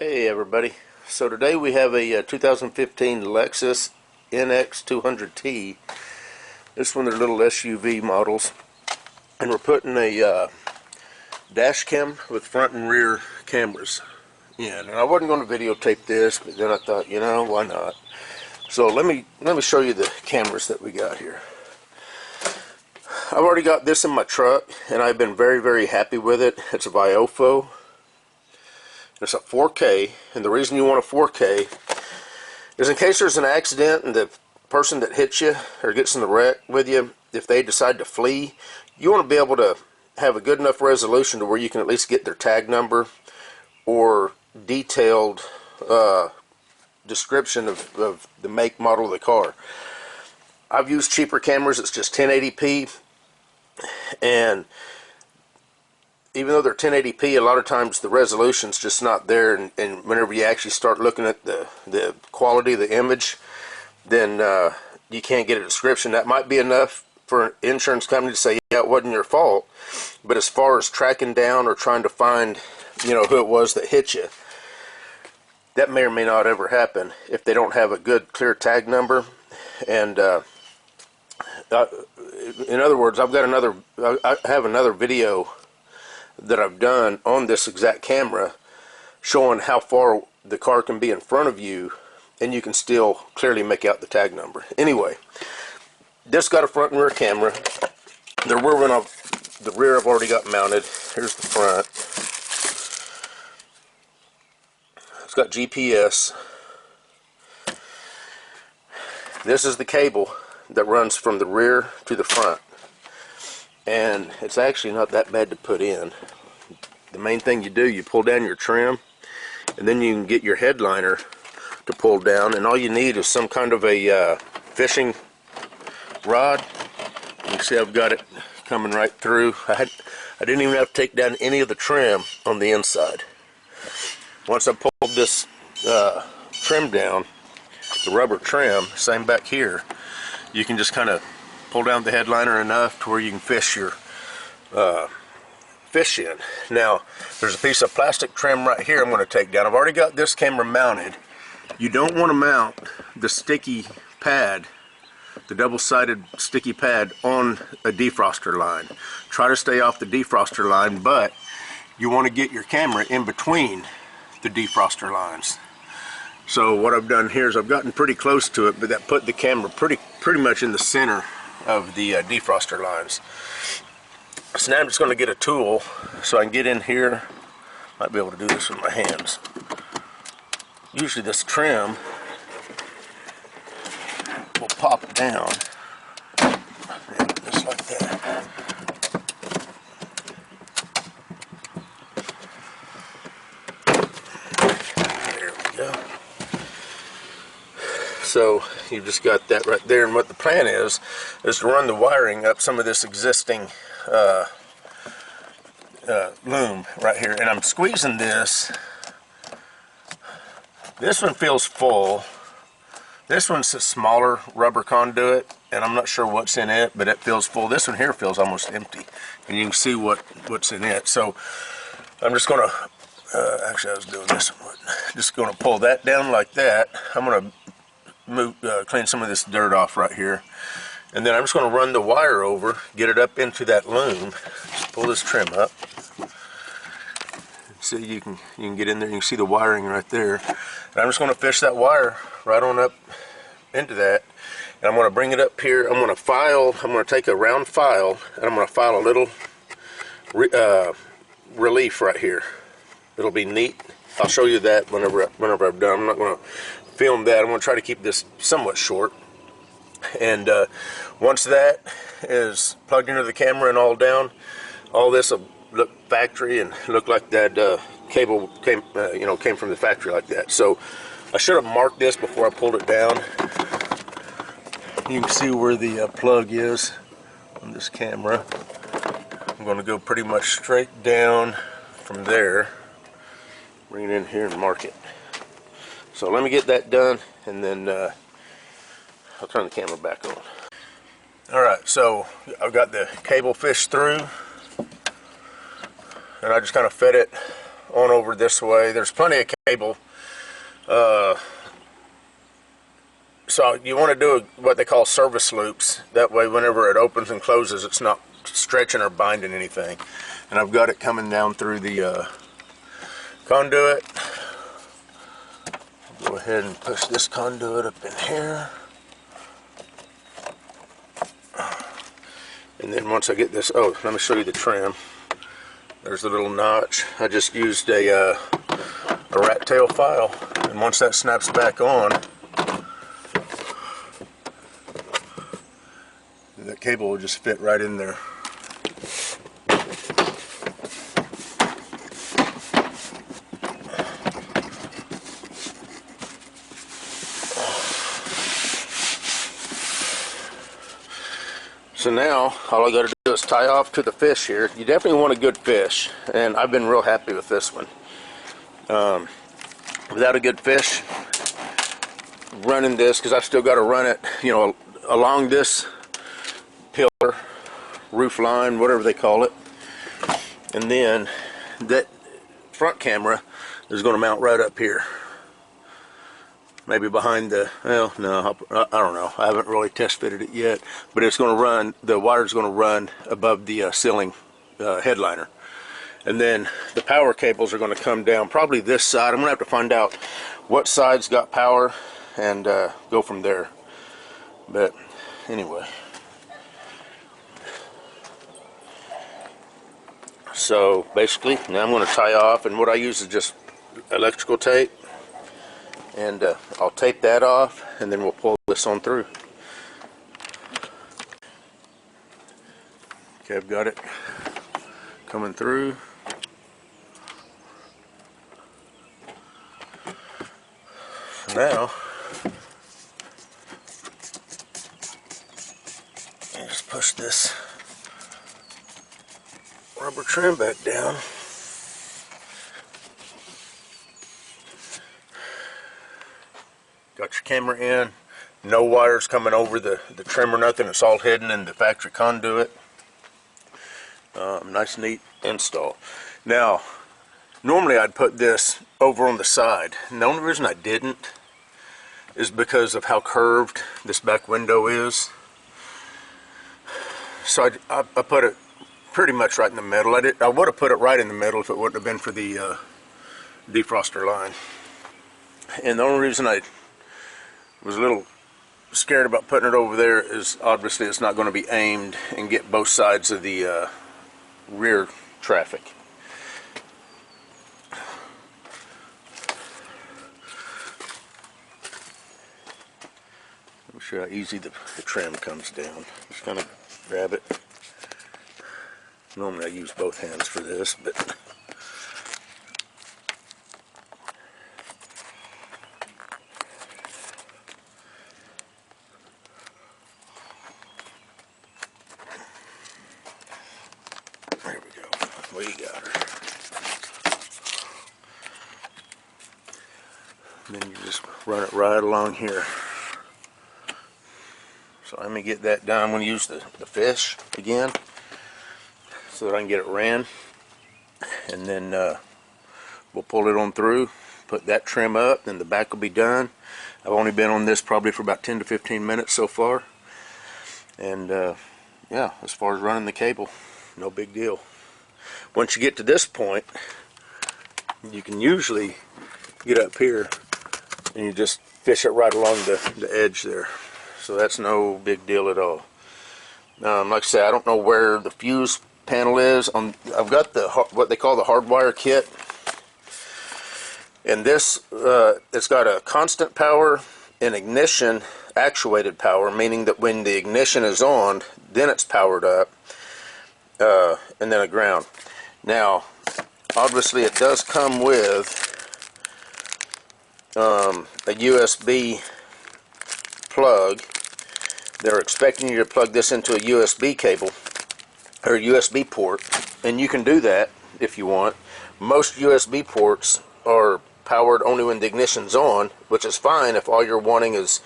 Hey everybody, so today we have a 2015 Lexus NX200t. This one, they're little SUV models, and we're putting a dash cam with front and rear cameras in. And I wasn't going to videotape this, but then I thought, you know, why not? So let me show you the cameras that we got here. I've already got this in my truck, and I've been very happy with it. It's a VIOFO. It's a 4K, and the reason you want a 4K is in case there's an accident and the person that hits you or gets in the wreck with you, if they decide to flee, you want to be able to have a good enough resolution to where you can at least get their tag number or detailed description of the make, model of the car. I've used cheaper cameras. It's just 1080p, and even though they're 1080p, a lot of times the resolution's just not there, and whenever you actually start looking at the quality of the image, then you can't get a description. That might be enough for an insurance company to say, yeah, it wasn't your fault. But as far as tracking down or trying to find, you know, who it was that hit you, that may or may not ever happen if they don't have a good, clear tag number. And in other words, I have another video that I've done on this exact camera showing how far the car can be in front of you and you can still clearly make out the tag number. Anyway, this got a front and rear camera. The rear I've already got mounted. Here's the front. It's got GPS. This is the cable that runs from the rear to the front, and it's actually not that bad to put in. The main thing you do, you pull down your trim, and then you can get your headliner to pull down, and all you need is some kind of a fishing rod. You can see I've got it coming right through. I didn't even have to take down any of the trim on the inside. Once I pulled this trim down, the rubber trim, same back here, you can just kind of pull down the headliner enough to where you can fish your fish in. Now, there's a piece of plastic trim right here I'm going to take down. I've already got this camera mounted. You don't want to mount the sticky pad, the double-sided sticky pad, on a defroster line. Try to stay off the defroster line, but you want to get your camera in between the defroster lines. So what I've done here is I've gotten pretty close to it, but that put the camera pretty much in the center of the defroster lines. So now I'm just going to get a tool so I can get in here. Might be able to do this with my hands. Usually this trim will pop down, just like that. There we go. So you've just got that right there, and what the plan is to run the wiring up some of this existing loom right here, and I'm squeezing this. This one feels full. This one's a smaller rubber conduit, and I'm not sure what's in it, but it feels full. This one here feels almost empty, and you can see what's in it. So I'm just going to actually I was doing this one, just going to pull that down like that. I'm going to clean some of this dirt off right here, and then I'm just going to run the wire over, get it up into that loom. Just pull this trim up. See, you can get in there. You can see the wiring right there. And I'm just going to fish that wire right on up into that, and I'm going to bring it up here. I'm going to take a round file, and I'm going to file a little relief right here. It'll be neat. I'll show you that whenever I'm done. I'm not going to film that. I'm going to try to keep this somewhat short. And once that is plugged into the camera and all down, all this will look factory and look like that cable came from the factory like that. So I should have marked this before I pulled it down. You can see where the plug is on this camera. I'm going to go pretty much straight down from there, bring it in here and mark it. So let me get that done, and then I'll turn the camera back on. Alright, so I've got the cable fished through, and I just kind of fed it on over this way. There's plenty of cable. So you want to do what they call service loops. That way whenever it opens and closes, it's not stretching or binding anything. And I've got it coming down through the conduit. Go ahead and push this conduit up in here. And then once I get this, oh, let me show you the trim. There's a little notch. I just used a rat tail file, and once that snaps back on, the cable will just fit right in there. So now, all I got to do is tie off to the fish here. You definitely want a good fish, and I've been real happy with this one. Without a good fish, running this, because I've still got to run it, you know, along this pillar, roof line, whatever they call it. And then that front camera is going to mount right up here. Maybe behind the, well, no, I don't know. I haven't really test fitted it yet, but it's going to run, the wire's going to run above the ceiling headliner. And then the power cables are going to come down probably this side. I'm going to have to find out what side's got power and go from there. But anyway. So basically, now I'm going to tie off, and what I use is just electrical tape. And I'll tape that off, and then we'll pull this on through. Okay, I've got it coming through. Now, I just push this rubber trim back down. Got your camera in, no wires coming over the trim or nothing. It's all hidden in the factory conduit. Nice neat install. Now, normally I'd put this over on the side. And the only reason I didn't is because of how curved this back window is. So I put it pretty much right in the middle. I would have put it right in the middle if it wouldn't have been for the defroster line. And the only reason I was a little scared about putting it over there is obviously it's not going to be aimed and get both sides of the rear traffic. I'll show you how easy the trim comes down. Just kind of grab it. Normally I use both hands for this, but there we go. We got her. And then you just run it right along here. So let me get that done. I'm going to use the fish again so that I can get it ran. And then we'll pull it on through, put that trim up, then the back will be done. I've only been on this probably for about 10 to 15 minutes so far. And yeah, as far as running the cable, no big deal. Once you get to this point, you can usually get up here and you just fish it right along the edge there. So that's no big deal at all. Like I said, I don't know where the fuse panel is. I've got the what they call the hardwire kit, and this it's got a constant power and ignition actuated power, meaning that when the ignition is on, then it's powered up, and then a ground. Now, obviously, it does come with a USB plug. They're expecting you to plug this into a USB cable or a USB port, and you can do that if you want. Most USB ports are powered only when the ignition's on, which is fine if all you're wanting is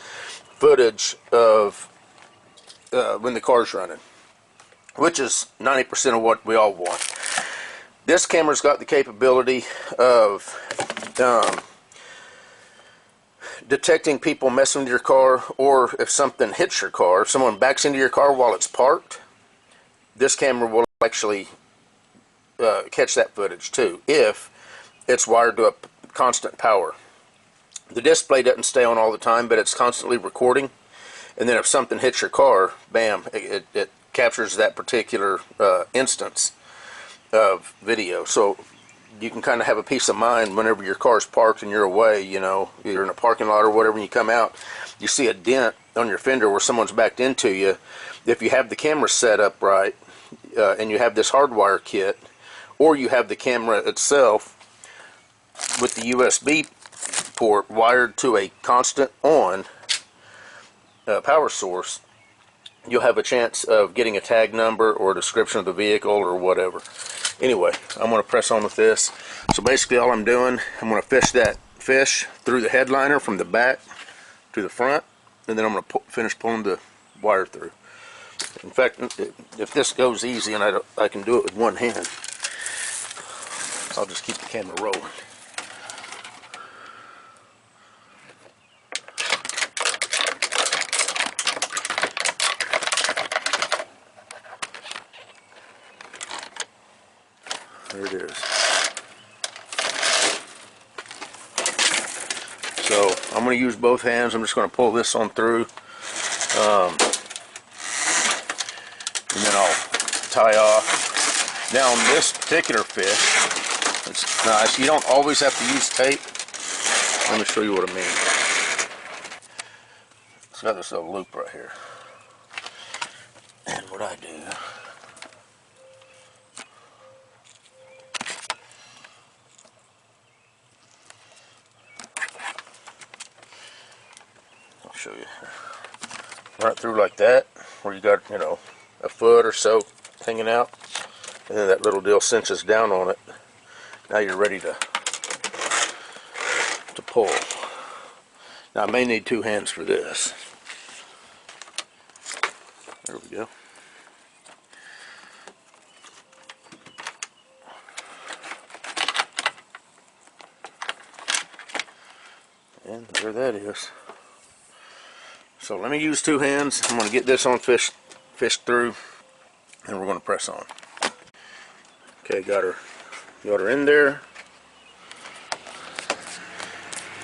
footage of when the car's running, which is 90% of what we all want. This camera's got the capability of detecting people messing with your car, or if something hits your car, if someone backs into your car while it's parked, this camera will actually catch that footage too, if it's wired to a constant power. The display doesn't stay on all the time, but it's constantly recording, and then if something hits your car, bam, it captures that particular instance of video. So you can kind of have a peace of mind whenever your car's parked and you're away, you know, you're in a parking lot or whatever, and you come out, you see a dent on your fender where someone's backed into you. If you have the camera set up right, and you have this hardwire kit, or you have the camera itself with the USB port wired to a constant on power source, you'll have a chance of getting a tag number or a description of the vehicle or whatever. Anyway, I'm going to press on with this. So basically all I'm doing, I'm going to fish that fish through the headliner from the back to the front, and then I'm going to finish pulling the wire through. In fact, if this goes easy and I can do it with one hand, I'll just keep the camera rolling. There it is. So I'm going to use both hands. I'm just going to pull this on through, and then I'll tie off. Now on this particular fish, it's nice. You don't always have to use tape. Let me show you what I mean. It's got this little loop right here. And what I do, I'll show you. Run it through like that, where you got, you know, a foot or so hanging out, and then that little deal cinches down on it. Now you're ready to pull. Now I may need two hands for this. There we go. And there that is. So let me use two hands. I'm going to get this on fished through, and we're going to press on. Okay, got her in there.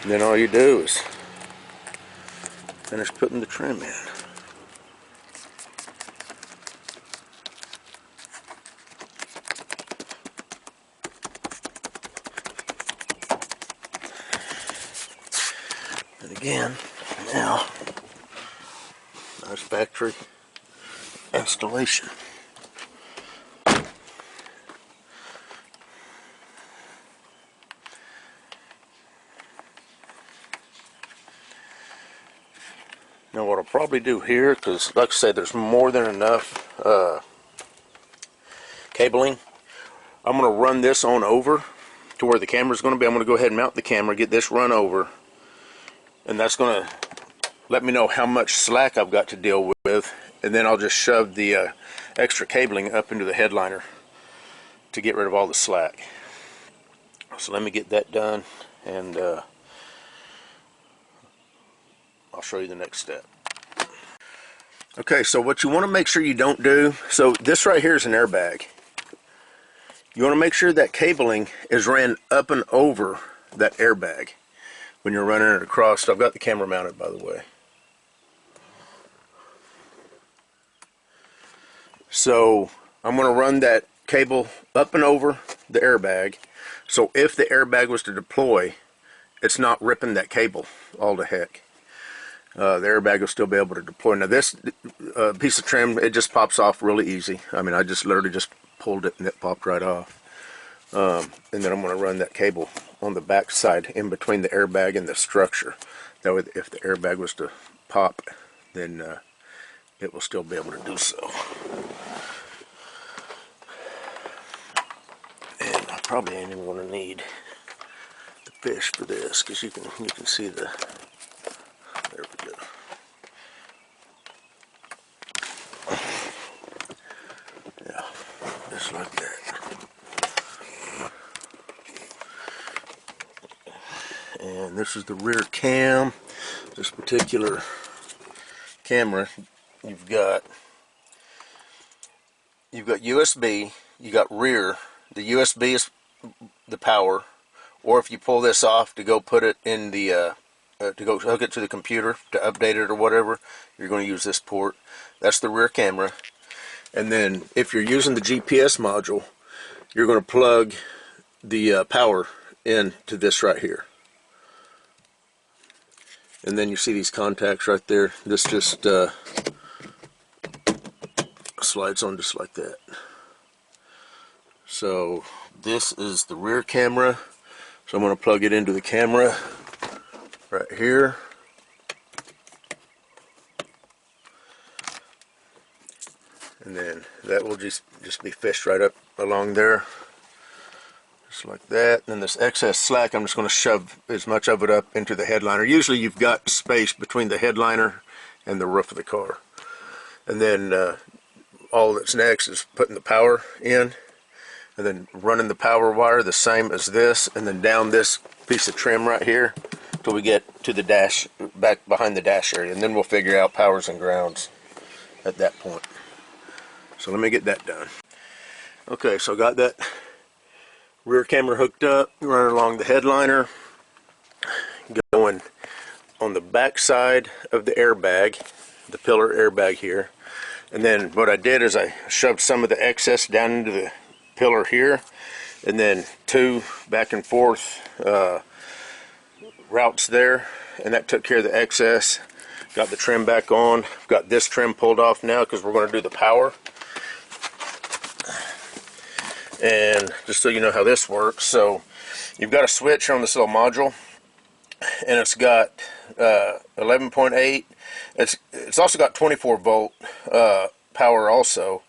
And then all you do is finish putting the trim in. And again, now, nice factory installation. Now what I'll probably do here, because like I said, there's more than enough cabling, I'm going to run this on over to where the camera's going to be. I'm going to go ahead and mount the camera, get this run over, and that's going to let me know how much slack I've got to deal with, and then I'll just shove the extra cabling up into the headliner to get rid of all the slack. So let me get that done, and I'll show you the next step. Okay, so what you want to make sure you don't do, so this right here is an airbag. You want to make sure that cabling is ran up and over that airbag when you're running it across. I've got the camera mounted, by the way. So I'm going to run that cable up and over the airbag, so if the airbag was to deploy, it's not ripping that cable all to heck. The airbag will still be able to deploy. Now this piece of trim, it just pops off really easy. I mean, I just literally just pulled it and it popped right off. And then I'm going to run that cable on the back side in between the airbag and the structure. That way, if the airbag was to pop, then it will still be able to do so. And I probably ain't even going to need the fish for this, because you can see the. There we go. Yeah, just like that. And this is the rear cam. This particular camera, you've got USB, you got rear. The USB is the power, or if you pull this off to go put it in the to go hook it to the computer to update it or whatever, you're going to use this port. That's the rear camera. And then if you're using the GPS module, you're going to plug the power into this right here. And then you see these contacts right there. This just slides on just like that. So this is the rear camera. So I'm going to plug it into the camera right here. And then that will just be fished right up along there. Just like that. And then this excess slack, I'm just going to shove as much of it up into the headliner. Usually you've got space between the headliner and the roof of the car. And then all that's next is putting the power in, and then running the power wire the same as this, and then down this piece of trim right here till we get to the dash, back behind the dash area, and then we'll figure out powers and grounds at that point. So let me get that done. Okay, so I got that rear camera hooked up, running along the headliner, going on the back side of the airbag, the pillar airbag here. And then what I did is I shoved some of the excess down into the pillar here, and then two back and forth routes there, and that took care of the excess. Got the trim back on. Got this trim pulled off now because we're going to do the power. And just so you know how this works, so you've got a switch on this little module, and it's got 11.8. It's also got 24 volt power also,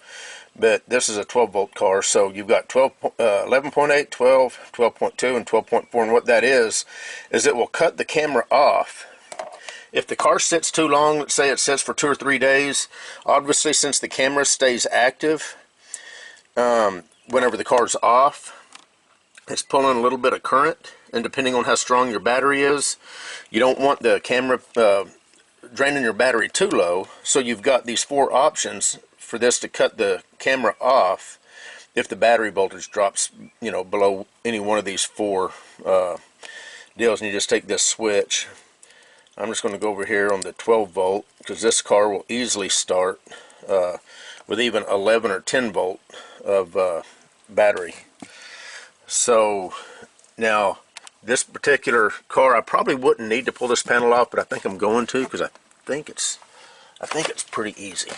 but this is a 12 volt car, so you've got 11.8, 12, 12.2, and 12.4. And what that is it will cut the camera off. If the car sits too long, let's say it sits for 2 or 3 days, obviously since the camera stays active, whenever the car's off, it's pulling a little bit of current, and depending on how strong your battery is, you don't want the camera draining your battery too low. So you've got these 4 options for this to cut the camera off if the battery voltage drops, you know, below any one of these 4 deals. And you just take this switch. I'm just going to go over here on the 12 volt because this car will easily start with even 11 or 10 volt of battery. So now this particular car, I probably wouldn't need to pull this panel off, but I think I'm going to because I think it's pretty easy.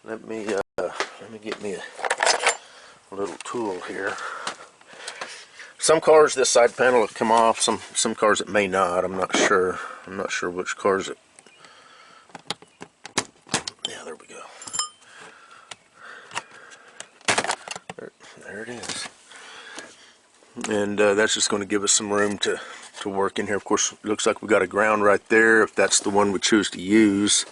Let me get me a little tool here. Some cars this side panel will come off. Some cars it may not. I'm not sure. I'm not sure which cars it. Yeah, there we go. There it is. And that's just going to give us some room to work in here. Of course, it looks like we got a ground right there if that's the one we choose to use.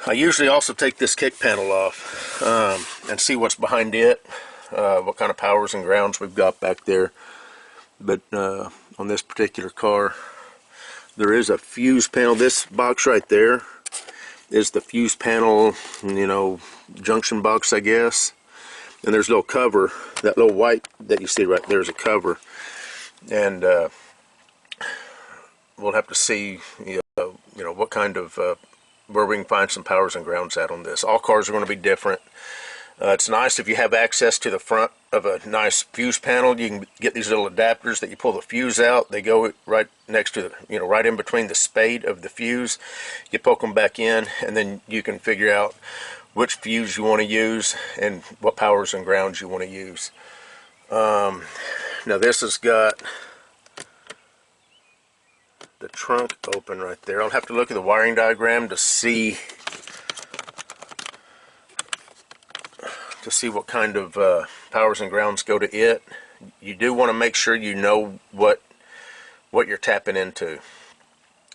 I usually also take this kick panel off and see what's behind it, what kind of powers and grounds we've got back there. But on this particular car, there is a fuse panel. This box right there is the fuse panel, you know, junction box, I guess. And there's a little cover, that little white that you see right there is a cover. And we'll have to see, you know, what kind of, where we can find some powers and grounds at on this. All cars are going to be different. It's nice if you have access to the front of a nice fuse panel. You can get these little adapters that you pull the fuse out. They go right next to the, you know, right in between the spade of the fuse. You poke them back in, and then you can figure out which fuse you want to use and what powers and grounds you want to use. Now this has got the trunk open right there. I'll have to look at the wiring diagram to see what kind of powers and grounds go to it. You do want to make sure you know what you're tapping into.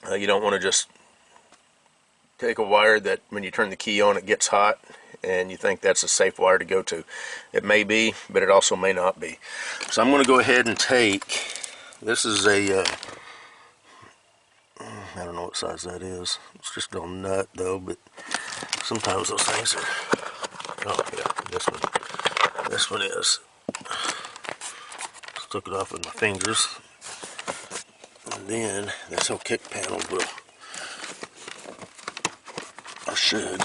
You don't want to just take a wire that when you turn the key on it gets hot and you think that's a safe wire to go to. It may be, but it also may not be. So I'm going to go ahead and take This is a, I don't know what size that is. It's just a nut though, but sometimes those things are, oh yeah, this one is. Just took it off with my fingers. And then this whole kick panel will, or should,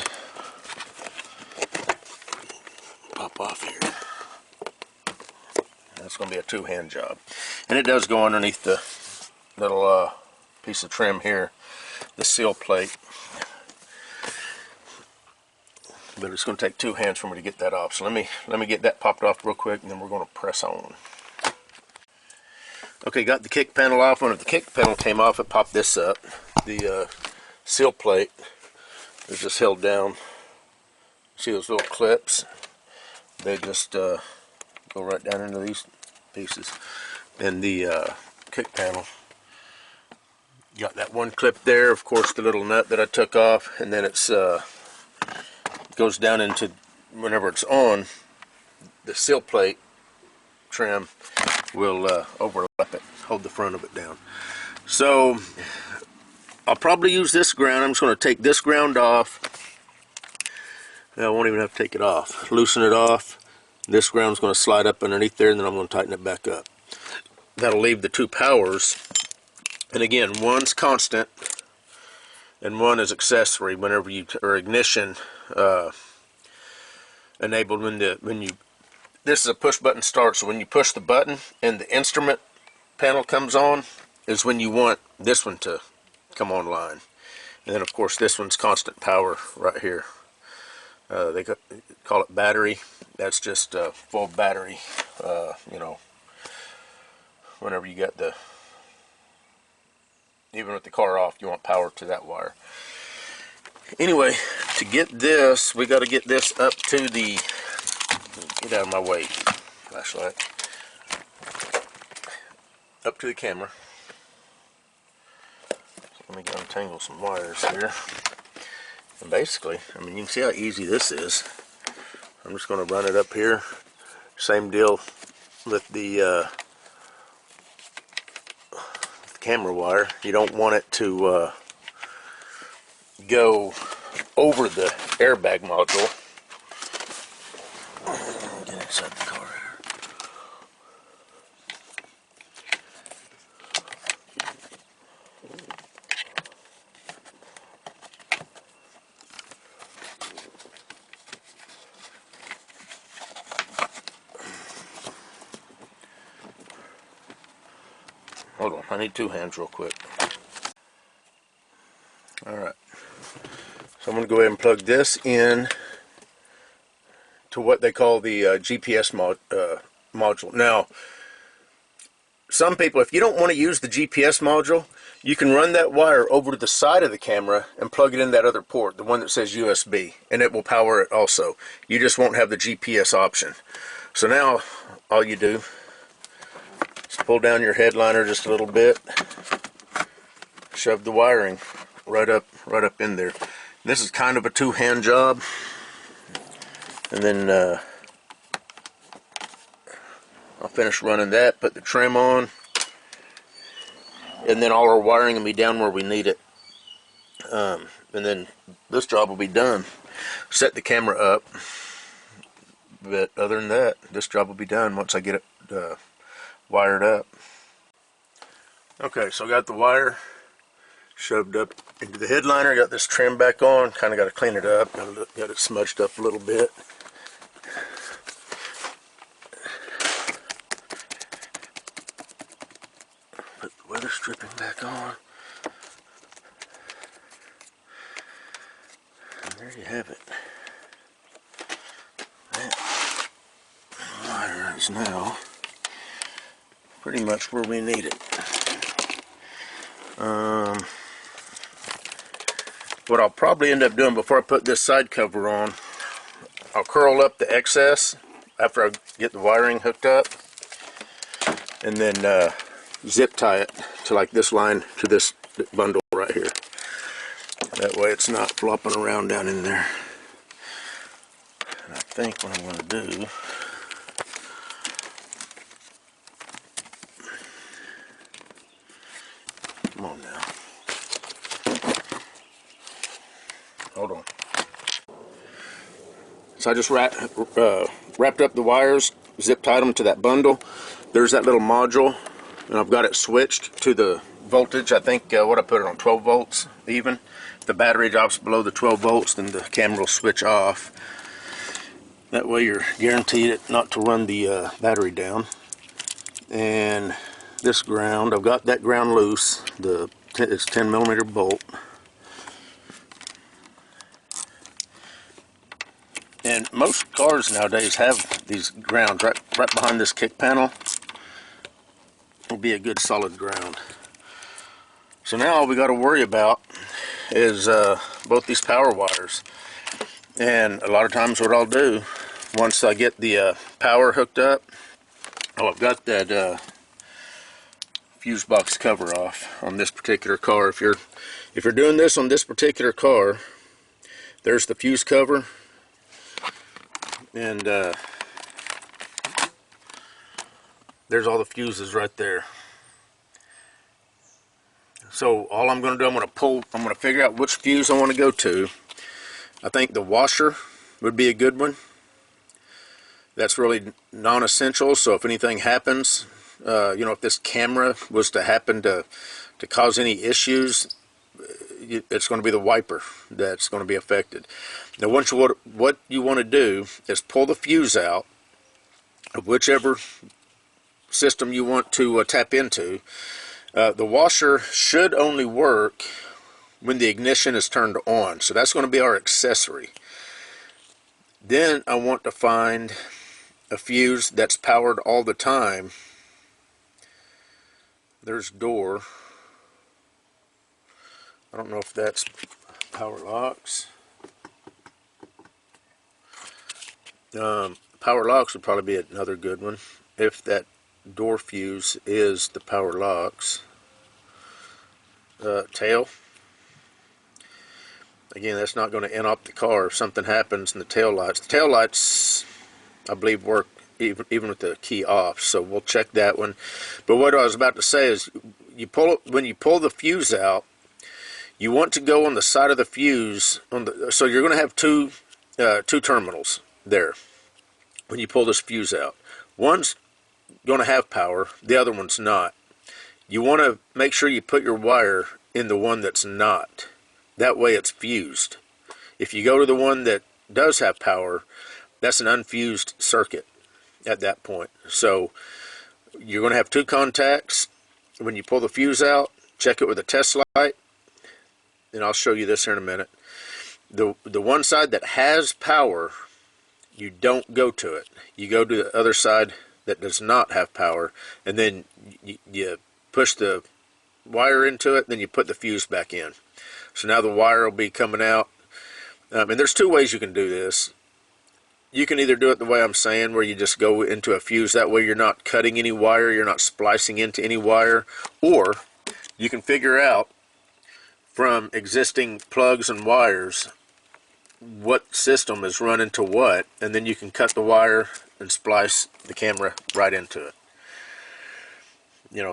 pop off here. That's going to be a two-hand job. And it does go underneath the little piece of trim here, the seal plate. But it's going to take two hands for me to get that off. So let me get that popped off real quick, and then we're going to press on. Okay, got the kick panel off. When the kick panel came off, it popped this up. The seal plate is just held down. See those little clips? They just go right down into these pieces. And the kick panel, got that one clip there, of course the little nut that I took off, and then it's goes down into, whenever it's on, the seal plate trim will overlap it, hold the front of it down. So I'll probably use this ground. I'm just going to take this ground off. I won't even have to take it off. Loosen it off. This ground's going to slide up underneath there, and then I'm going to tighten it back up. That'll leave the two powers. And again, one's constant, and one is accessory. Whenever you, or ignition enabled, this is a push button start. So when you push the button and the instrument panel comes on, is when you want this one to come online. And then of course this one's constant power right here. They call it battery. That's just full battery. You know, whenever you got the, even with the car off, you want power to that wire. Anyway, to get this, we got to get this up to the, get out of my way, flashlight, up to the camera. So let me go untangle some wires here. And basically, I mean, you can see how easy this is. I'm just going to run it up here. Same deal with the camera wire. You don't want it to go over the airbag module. Get inside the car here. Hold on, I need two hands real quick. Alright, so I'm going to go ahead and plug this in to what they call the GPS module. Now, some people, if you don't want to use the GPS module, you can run that wire over to the side of the camera and plug it in that other port, the one that says USB, and it will power it also. You just won't have the GPS option. So now, all you do is pull down your headliner just a little bit, shove the wiring right up in there. This is kind of a two-hand job, and then I'll finish running that, put the trim on, and then all our wiring will be down where we need it. And then this job will be done. Set the camera up, but other than that, this job will be done once I get it wired up. Okay, so I got the wire shoved up into the headliner, got this trim back on, kind of got to clean it up, got it smudged up a little bit. Put the weather stripping back on. And there you have it. That wire is now pretty much where we need it. What I'll probably end up doing before I put this side cover on, I'll curl up the excess after I get the wiring hooked up, and then zip tie it to like this line to this bundle right here. That way it's not flopping around down in there. And I think what I'm going to do Come on now. Hold on. So I just wrapped up the wires, zip tied them to that bundle. There's that little module, and I've got it switched to the voltage. I think what I put it on 12 volts even. If the battery drops below the 12 volts, then the camera will switch off. That way you're guaranteed not to run the battery down. And this ground, I've got that ground loose. It's 10mm bolt. And most cars nowadays have these grounds right behind this kick panel. Will be a good solid ground. So now all we got to worry about is both these power wires. And a lot of times what I'll do, once I get the power hooked up, I've got that fuse box cover off on this particular car. If you're doing this on this particular car, there's the fuse cover, and there's all the fuses right there. So all I'm going to do, I'm going to figure out which fuse I want to go to. I think the washer would be a good one. That's really non-essential, so if anything happens, if this camera was to happen to cause any issues, it's going to be the wiper that's going to be affected. Now, what you want to do is pull the fuse out of whichever system you want to tap into. The washer should only work when the ignition is turned on, so that's going to be our accessory. Then I want to find a fuse that's powered all the time. There's door. I don't know if that's power locks. Power locks would probably be another good one if that door fuse is the power locks. Tail. Again, that's not going to end up the car if something happens in the tail lights. The tail lights, I believe, work even with the key off, so we'll check that one. But what I was about to say is, when you pull the fuse out, you want to go on the side of the fuse so you're going to have two terminals there when you pull this fuse out. One's going to have power, the other one's not. You want to make sure you put your wire in the one that's not. That way it's fused. If you go to the one that does have power, that's an unfused circuit at that point. So you're going to have two contacts. When you pull the fuse out, check it with a test light, and I'll show you this here in a minute. The one side that has power, you don't go to it. You go to the other side that does not have power, and then you push the wire into it, then you put the fuse back in. So now the wire will be coming out. And there's two ways you can do this. You can either do it the way I'm saying, where you just go into a fuse. That way you're not cutting any wire, you're not splicing into any wire. Or you can figure out from existing plugs and wires what system is running to what, and then you can cut the wire and splice the camera right into it.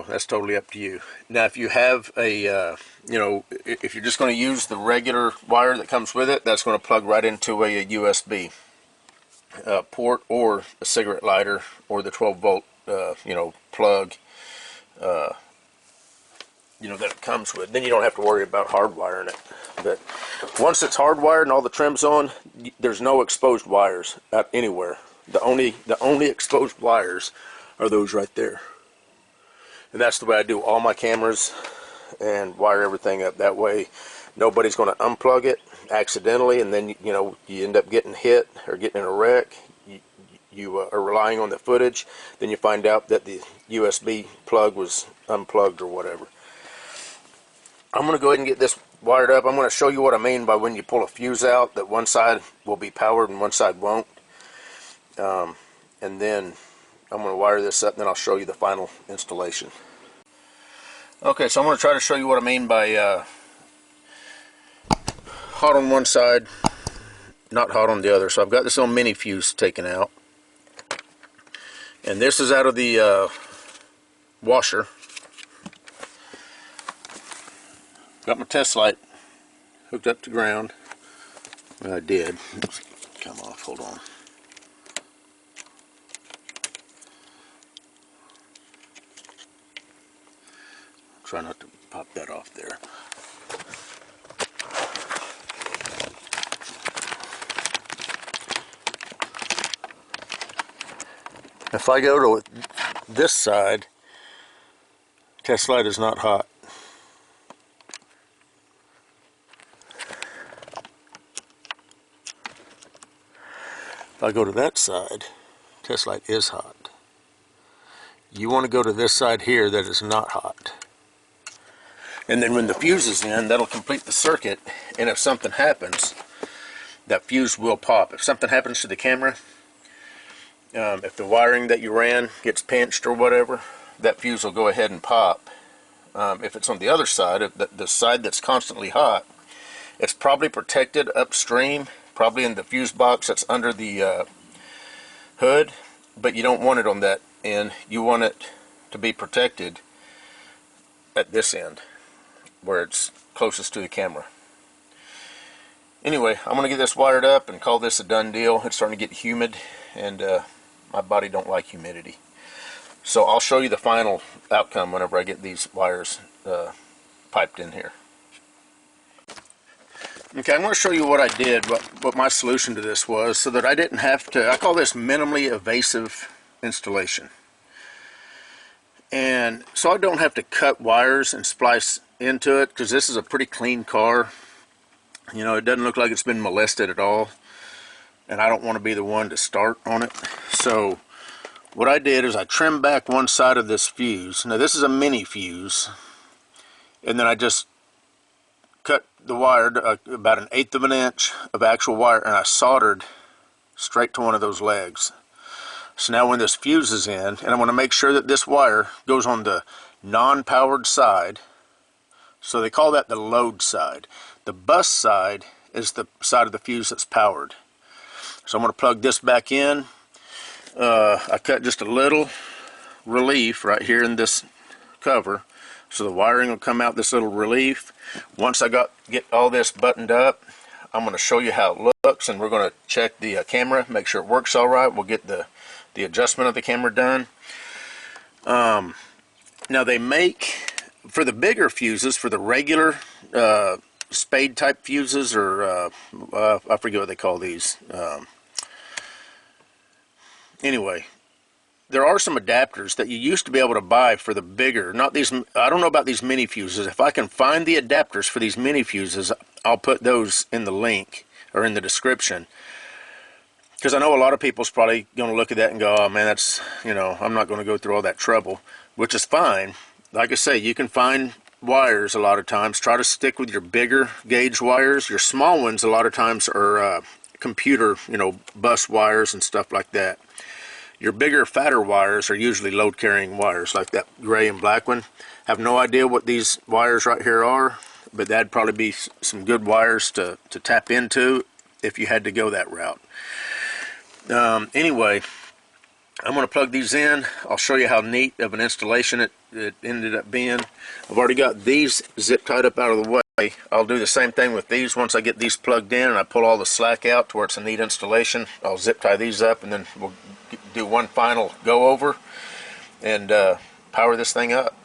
That's totally up to you. Now, if you have a, if you're just going to use the regular wire that comes with it, that's going to plug right into a USB port, or a cigarette lighter, or the 12-volt, plug, that it comes with. Then you don't have to worry about hardwiring it. But once it's hardwired and all the trim's on, there's no exposed wires anywhere. The only exposed wires are those right there. And that's the way I do all my cameras and wire everything up. That way nobody's going to unplug it accidentally, and then you end up getting hit or getting in a wreck. You are relying on the footage, then you find out that the USB plug was unplugged or whatever. I'm going to go ahead and get this wired up. I'm going to show you what I mean by when you pull a fuse out, that one side will be powered and one side won't. And then I'm going to wire this up, and then I'll show you the final installation. Okay, so I'm going to try to show you what I mean by hot on one side, not hot on the other. So I've got this little mini fuse taken out, and this is out of the washer. Got my test light hooked up to ground. Well, I did. It's come off. Hold on. Try not to pop that off there. If I go to this side, test light is not hot. If I go to that side, test light is hot. You want to go to this side here that is not hot. And then when the fuse is in, that'll complete the circuit, and if something happens, that fuse will pop. If something happens to the camera, if the wiring that you ran gets pinched or whatever, that fuse will go ahead and pop. If it's on the other side, the side that's constantly hot, it's probably protected upstream, probably in the fuse box that's under the hood, but you don't want it on that end. You want it to be protected at this end, where it's closest to the camera. Anyway, I'm going to get this wired up and call this a done deal. It's starting to get humid, and my body don't like humidity. So I'll show you the final outcome whenever I get these wires piped in here. Okay, I'm going to show you what I did, what my solution to this was, so that I didn't have to, I call this minimally invasive installation. And so I don't have to cut wires and splice into it, because this is a pretty clean car. You know, it doesn't look like it's been molested at all, and I don't want to be the one to start on it. So what I did is I trimmed back one side of this fuse. Now this is a mini fuse, and then I just cut the wire about 1/8 of an inch of actual wire, and I soldered straight to one of those legs. So now when this fuse is in, and I want to make sure that this wire goes on the non-powered side, so they call that the load side. The bus side is the side of the fuse that's powered. So I'm going to plug this back in. I cut just a little relief right here in this cover, so the wiring will come out this little relief. Once I get all this buttoned up, I'm going to show you how it looks, and we're going to check the camera, make sure it works all right. We'll get the adjustment of the camera done. Now they make, for the bigger fuses, for the regular spade type fuses, or I forget what they call these. Anyway, there are some adapters that you used to be able to buy for the bigger, not these, I don't know about these mini fuses. If I can find the adapters for these mini fuses, I'll put those in the link or in the description. Because I know a lot of people's probably going to look at that and go, oh man, that's, you know, I'm not going to go through all that trouble, which is fine. Like I say, you can find wires a lot of times. Try to stick with your bigger gauge wires. Your small ones a lot of times are computer, you know, bus wires and stuff like that. Your bigger, fatter wires are usually load carrying wires, like that gray and black one. Have no idea what these wires right here are, but that'd probably be some good wires to tap into if you had to go that route. Anyway, I'm going to plug these in. I'll show you how neat of an installation it ended up being. I've already got these zip tied up out of the way. I'll do the same thing with these. Once I get these plugged in and I pull all the slack out to where it's a neat installation, I'll zip tie these up, and then we'll do one final go over and power this thing up.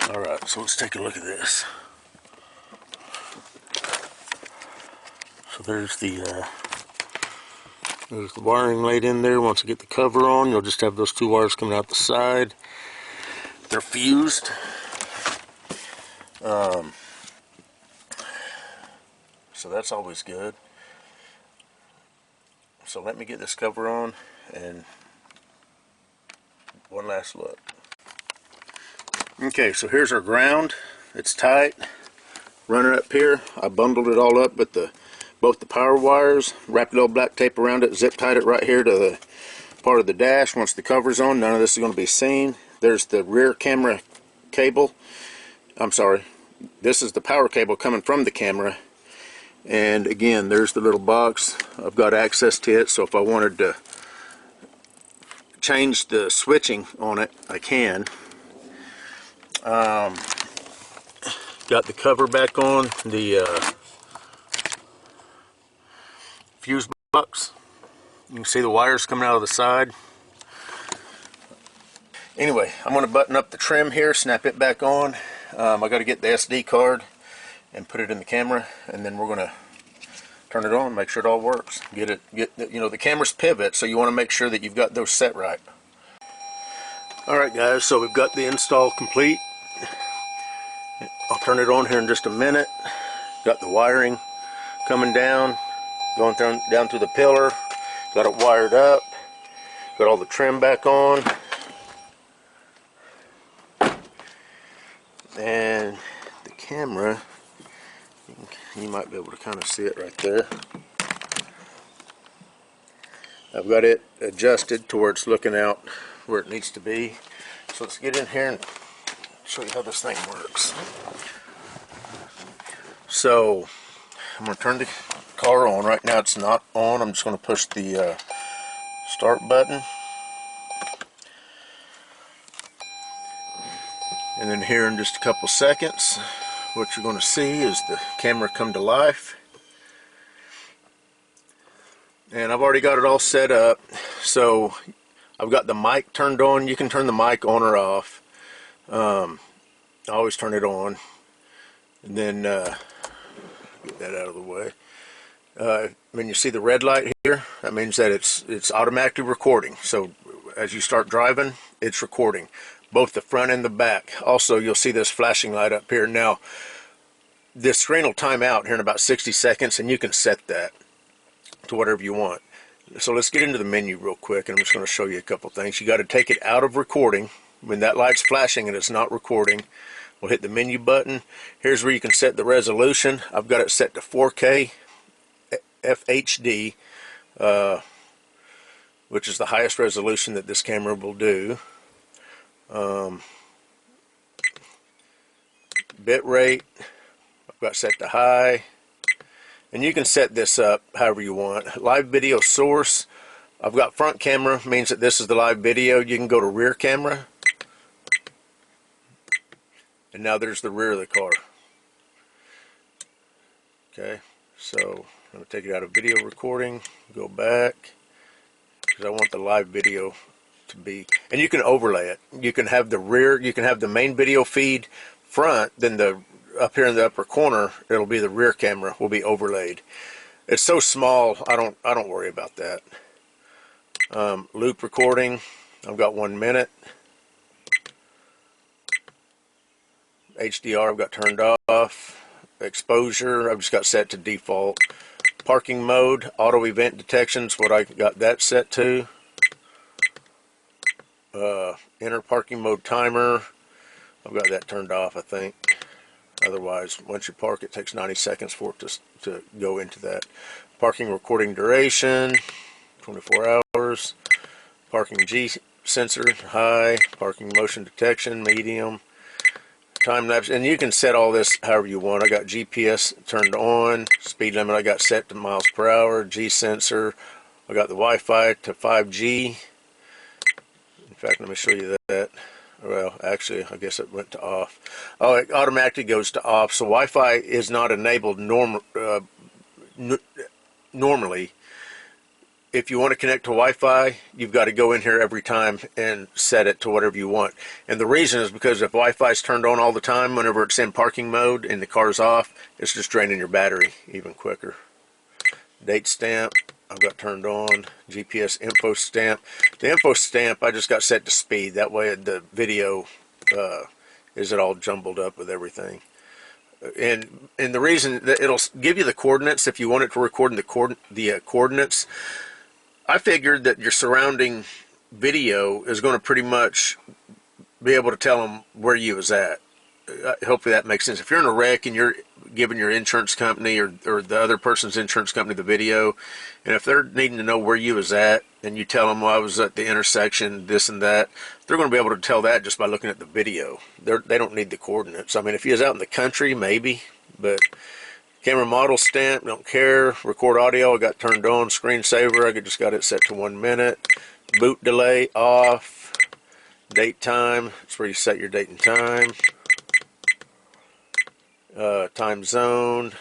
Alright, so let's take a look at this. So there's the wiring laid in there. Once I get the cover on, you'll just have those two wires coming out the side. They're fused. So that's always good. So let me get this cover on and one last look. Okay, so here's our ground. It's tight. Running up here, I bundled it all up with both the power wires, wrapped a little black tape around it, zip tied it right here to the part of the dash. Once the cover's on, none of this is going to be seen. There's the rear camera cable. I'm sorry, this is the power cable coming from the camera. And again, there's the little box. I've got access to it, so if I wanted to change the switching on it, I can. got the cover back on, the fuse box. You can see the wires coming out of the side. Anyway, I'm going to button up the trim here, snap it back on. I got to get the SD card and put it in the camera, and then we're going to turn it on, make sure it all works. You know, the camera's pivot, so you want to make sure that you've got those set right. Alright guys, so we've got the install complete. I'll turn it on here in just a minute. Got the wiring coming down, going down through the pillar. Got it wired up. Got all the trim back on. And the camera, you might be able to kind of see it right there. I've got it adjusted to where it's looking out where it needs to be. So let's get in here and show you how this thing works. So I'm going to turn the car on. Right now it's not on. I'm just going to push the start button. And then here in just a couple seconds, what you're going to see is the camera come to life. And I've already got it all set up. So I've got the mic turned on. You can turn the mic on or off. I always turn it on. And then get that out of the way. When you see the red light here, that means that it's automatically recording. So as you start driving, it's recording. Both the front and the back. Also, you'll see this flashing light up here. Now, this screen will time out here in about 60 seconds, and you can set that to whatever you want. So let's get into the menu real quick, and I'm just going to show you a couple things. You got to take it out of recording. When that light's flashing and it's not recording, we'll hit the menu button. Here's where you can set the resolution. I've got it set to 4K FHD, which is the highest resolution that this camera will do. Bit rate I've got set to high, and you can set this up however you want. Live video source, I've got front camera, means that this is the live video. You can go to rear camera, and now there's the rear of the car. Okay, so I'm going to take it out of video recording, go back, because I want the live video to be, and you can overlay it. You can have the rear, you can have the main video feed front, then the up here in the upper corner, it'll be the rear camera will be overlaid. It's so small, I don't worry about that. Loop recording, I've got 1 minute. HDR I've got turned off. Exposure I've just got set to default. Parking mode, auto event detections, what I got that set to. Enter parking mode timer, I've got that turned off, I think. Otherwise, once you park, it takes 90 seconds for it to go into that. Parking recording duration, 24 hours. Parking G sensor, high. Parking motion detection, medium. Time lapse, and you can set all this however you want. I got GPS turned on. Speed limit I got set to miles per hour. G sensor, I got the Wi-Fi to 5G. In fact, let me show you that. Well, actually, I guess it went to off. Oh, it automatically goes to off. So Wi-Fi is not enabled normally. If you want to connect to Wi-Fi, you've got to go in here every time and set it to whatever you want. And the reason is because if Wi-Fi is turned on all the time, whenever it's in parking mode and the car's off, it's just draining your battery even quicker. Date stamp, I've got turned on. GPS info stamp. The info stamp I just got set to speed. That way the video isn't all jumbled up with everything. And the reason that it'll give you the coordinates if you want it to record in the coordinates. I figured that your surrounding video is going to pretty much be able to tell them where you was at. Hopefully that makes sense. If you're in a wreck and you're giving your insurance company or the other person's insurance company the video, and if they're needing to know where you was at, and you tell them, well, I was at the intersection, this and that, they're going to be able to tell that just by looking at the video. They don't need the coordinates. I mean, if you was out in the country, maybe, but camera model stamp, don't care. Record audio, I got turned on. Screensaver, I just got it set to 1 minute. Boot delay, off. Date time, that's where you set your date and time. time zone,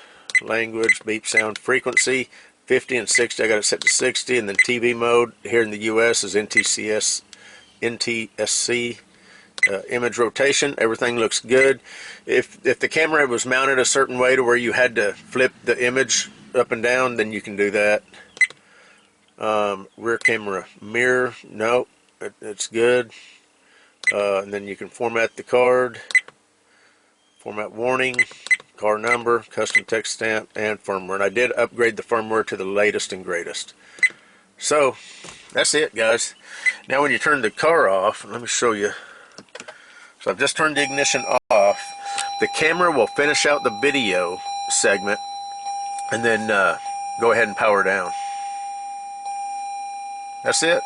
language, beep sound, frequency, 50 and 60. I got it set to 60, and then TV mode here in the US is NTSC. Image rotation, everything looks good. If the camera was mounted a certain way to where you had to flip the image up and down, then you can do that. Rear camera mirror, no, it's good. And then you can format the card, format warning, car number, custom text stamp, and firmware. And I did upgrade the firmware to the latest and greatest. So that's it, guys. Now when you turn the car off, let me show you. So I've just turned the ignition off. The camera will finish out the video segment and then go ahead and power down. That's it.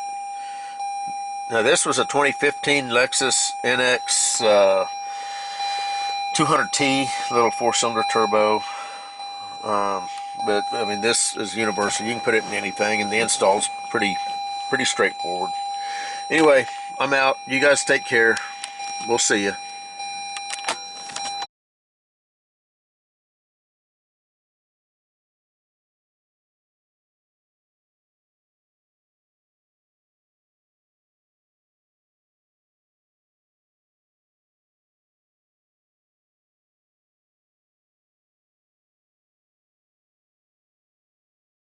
Now this was a 2015 Lexus NX200t, little 4-cylinder turbo. But I mean, this is universal. You can put it in anything, and the install's pretty straightforward. Anyway, I'm out. You guys take care. We'll see you.